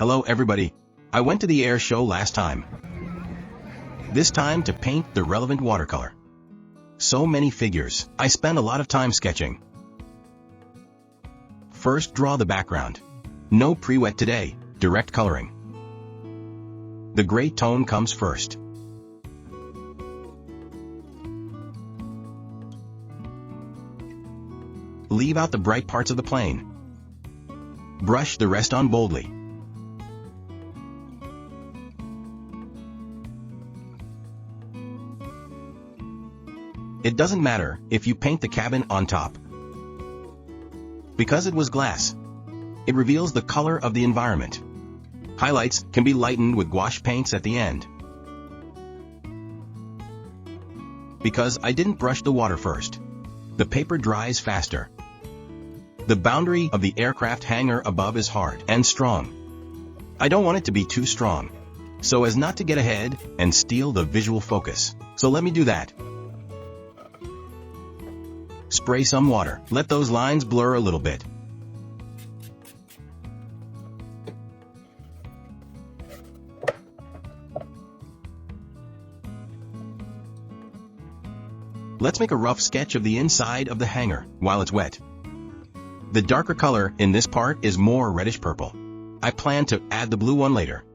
Hello everybody. I went to the air show last time. This time to paint the relevant watercolor. So many figures. I spent a lot of time sketching. First, draw the background. No pre-wet today, direct coloring. The gray tone comes first. Leave out the bright parts of the plane. Brush the rest on boldly. It doesn't matter if you paint the cabin on top. Because it was glass, it reveals the color of the environment. Highlights can be lightened with gouache paints at the end. Because I didn't brush the water first, the paper dries faster. The boundary of the aircraft hangar above is hard and strong. I don't want it to be too strong, so as not to get ahead and steal the visual focus. So let me do that. Spray some water. Let those lines blur a little bit. Let's make a rough sketch of the inside of the hangar while it's wet. The darker color in this part is more reddish purple. I plan to add the blue one later.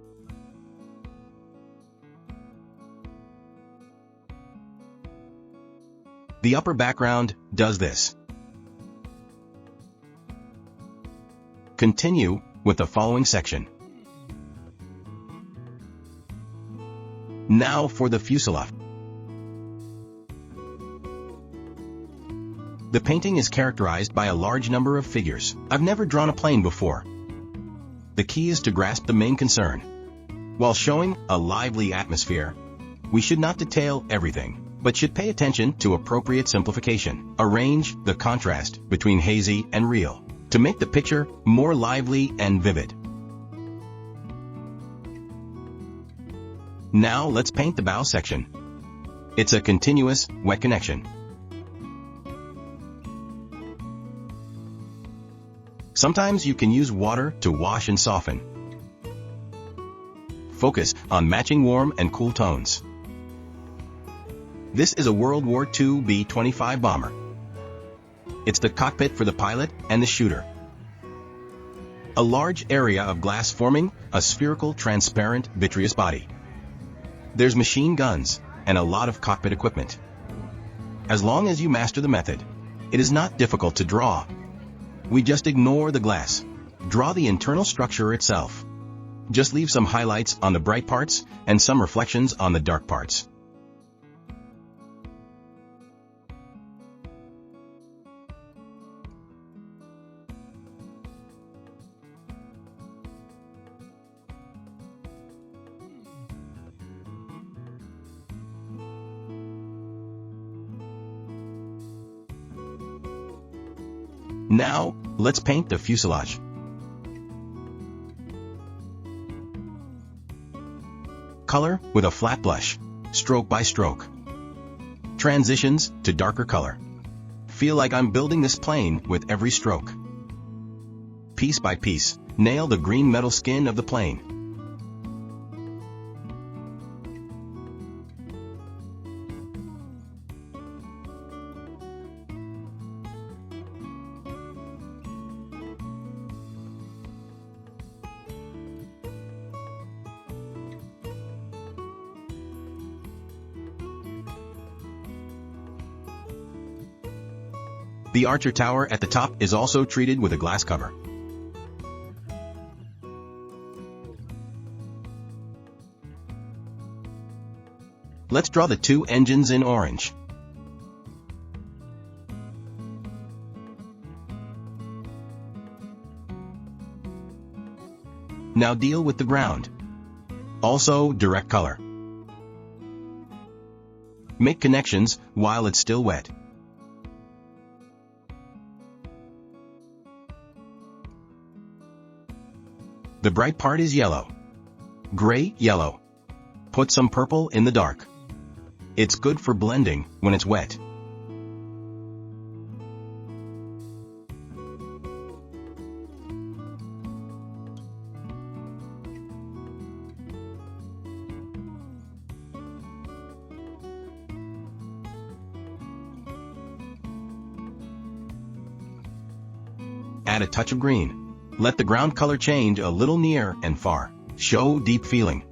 The upper background does this. Continue with the following section. Now for the fuselage. The painting is characterized by a large number of figures. I've never drawn a plane before. The key is to grasp the main concern. While showing a lively atmosphere, we should not detail everything, but should pay attention to appropriate simplification. Arrange the contrast between hazy and real to make the picture more lively and vivid. Now let's paint the bow section. It's a continuous, wet connection. Sometimes you can use water to wash and soften. Focus on matching warm and cool tones. This is a World War II B-25 bomber. It's the cockpit for the pilot and the shooter. A large area of glass forming a spherical, transparent, vitreous body. There's machine guns and a lot of cockpit equipment. As long as you master the method, it is not difficult to draw. We just ignore the glass. Draw the internal structure itself. Just leave some highlights on the bright parts and some reflections on the dark parts. Now, let's paint the fuselage. Color with a flat brush, stroke by stroke. Transitions to darker color. Feel like I'm building this plane with every stroke. Piece by piece, nail the green metal skin of the plane. The Archer Tower at the top is also treated with a glass cover. Let's draw the two engines in orange. Now deal with the ground. Also direct color. Make connections while it's still wet. The bright part is yellow. Gray, yellow. Put some purple in the dark. It's good for blending when it's wet. add a touch of green. Let the ground color change a little near and far. Show deep feeling.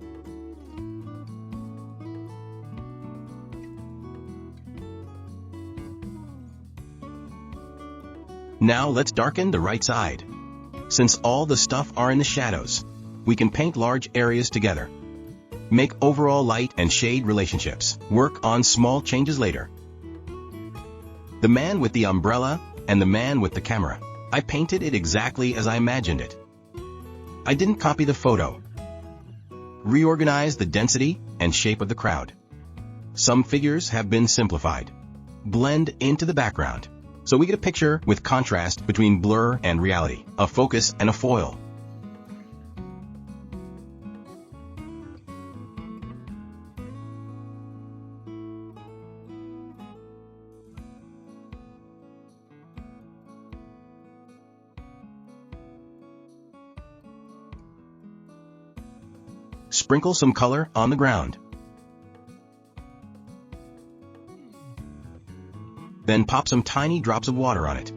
Now let's darken the right side. Since all the stuff are in the shadows, we can paint large areas together. Make overall light and shade relationships. Work on small changes later. The man with the umbrella and the man with the camera. I painted it exactly as I imagined it. I didn't copy the photo. Reorganize the density and shape of the crowd. Some figures have been simplified. Blend into the background, so we get a picture with contrast between blur and reality, a focus and a foil. Sprinkle some color on the ground. Then pop some tiny drops of water on it.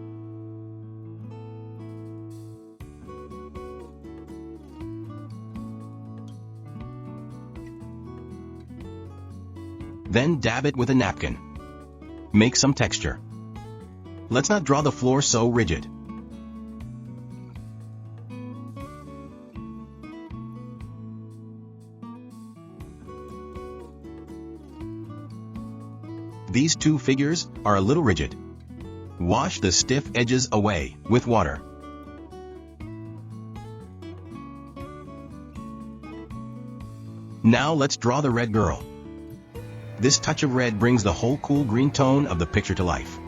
Then dab it with a napkin. Make some texture. Let's not draw the floor so rigid. These two figures are a little rigid. Wash the stiff edges away with water. Now let's draw the red girl. This touch of red brings the whole cool green tone of the picture to life.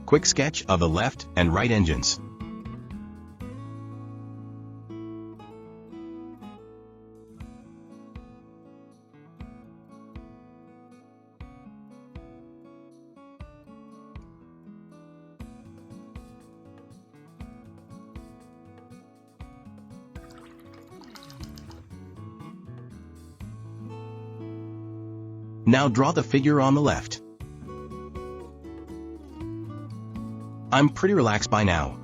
Quick sketch of the left and right engines. Now draw the figure on the left. I'm pretty relaxed by now.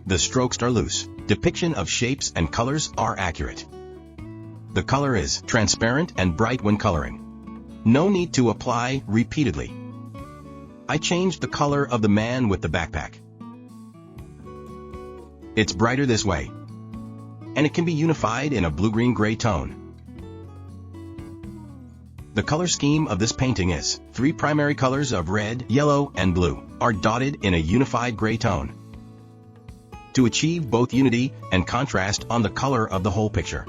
The strokes are loose. Depiction of shapes and colors are accurate. The color is transparent and bright when coloring. No need to apply repeatedly. I changed the color of the man with the backpack. It's brighter this way, and it can be unified in a blue-green-gray tone. The color scheme of this painting is 3 primary colors of red, yellow, and blue are dotted in a unified gray tone to achieve both unity and contrast on the color of the whole picture.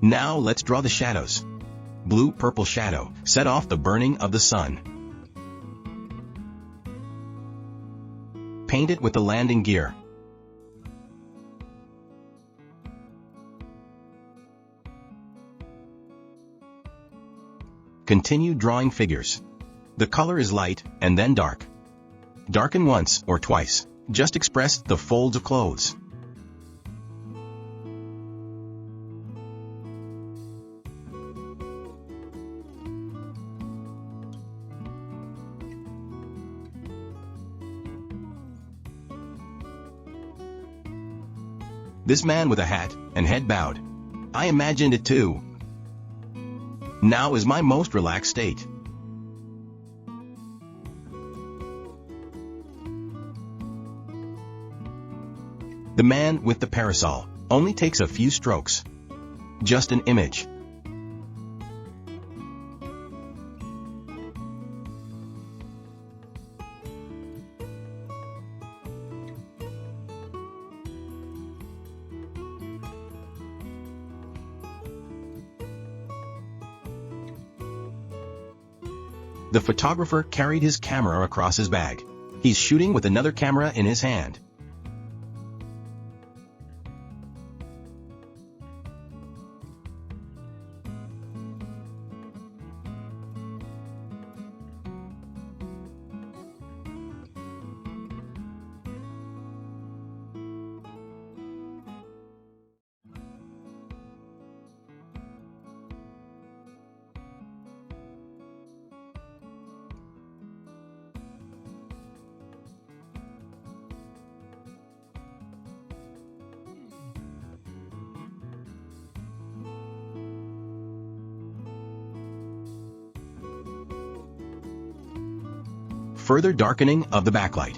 Now let's draw the shadows. Blue-purple shadow set off the burning of the sun. Paint it with the landing gear. Continue drawing figures. The color is light and then dark. Darken once or twice. Just express the folds of clothes. This man with a hat and head bowed. I imagined it too. Now is my most relaxed state. The man with the parasol only takes a few strokes. Just an image. The photographer carried his camera across his bag. He's shooting with another camera in his hand. Further darkening of the backlight.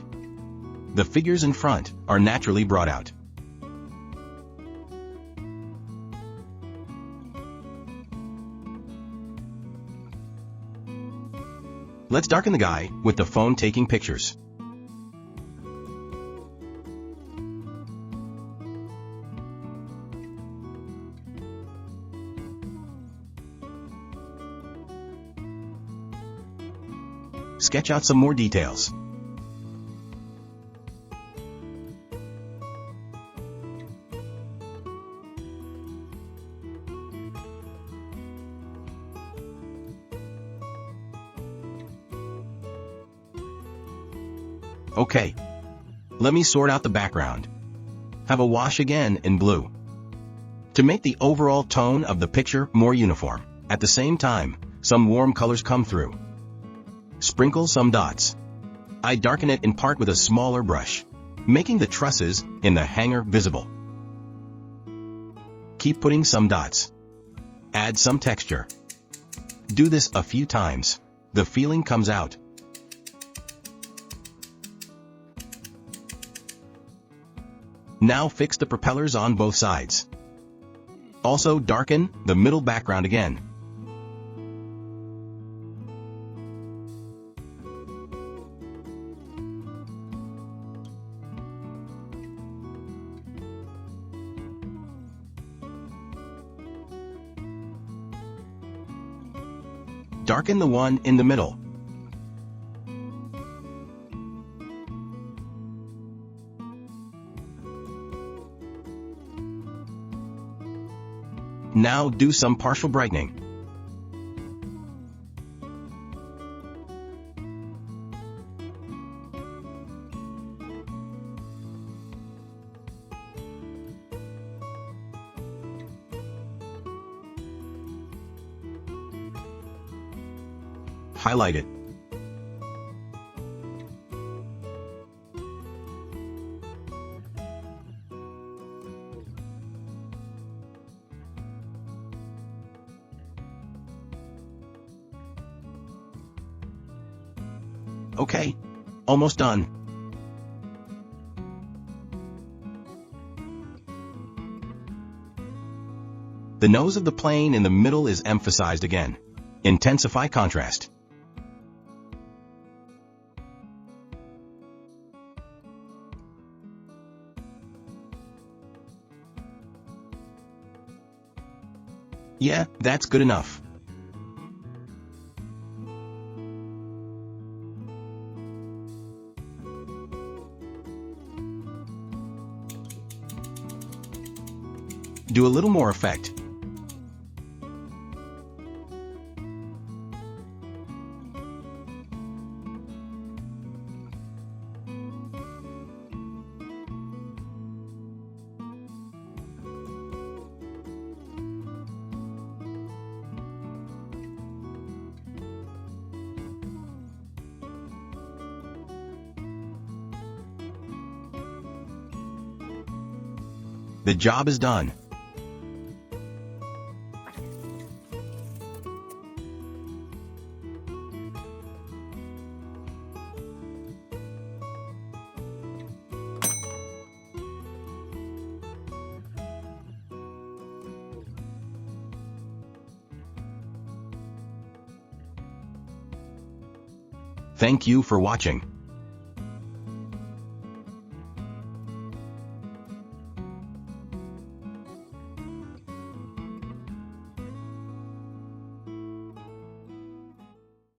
The figures in front are naturally brought out. Let's darken the guy with the phone taking pictures. Sketch out some more details. Okay. Let me sort out the background. Have a wash again in blue. To make the overall tone of the picture more uniform, at the same time, some warm colors come through. Sprinkle some dots. I darken it in part with a smaller brush, making the trusses in the hanger visible. Keep putting some dots. Add some texture. Do this a few times. The feeling comes out. Now fix the propellers on both sides. Also darken the middle background again. Darken the one in the middle. Now do some partial brightening. Highlight it. Okay, almost done. The nose of the plane in the middle is emphasized again. Intensify contrast. Yeah, that's good enough. Do a little more effect. The job is done. Thank you for watching.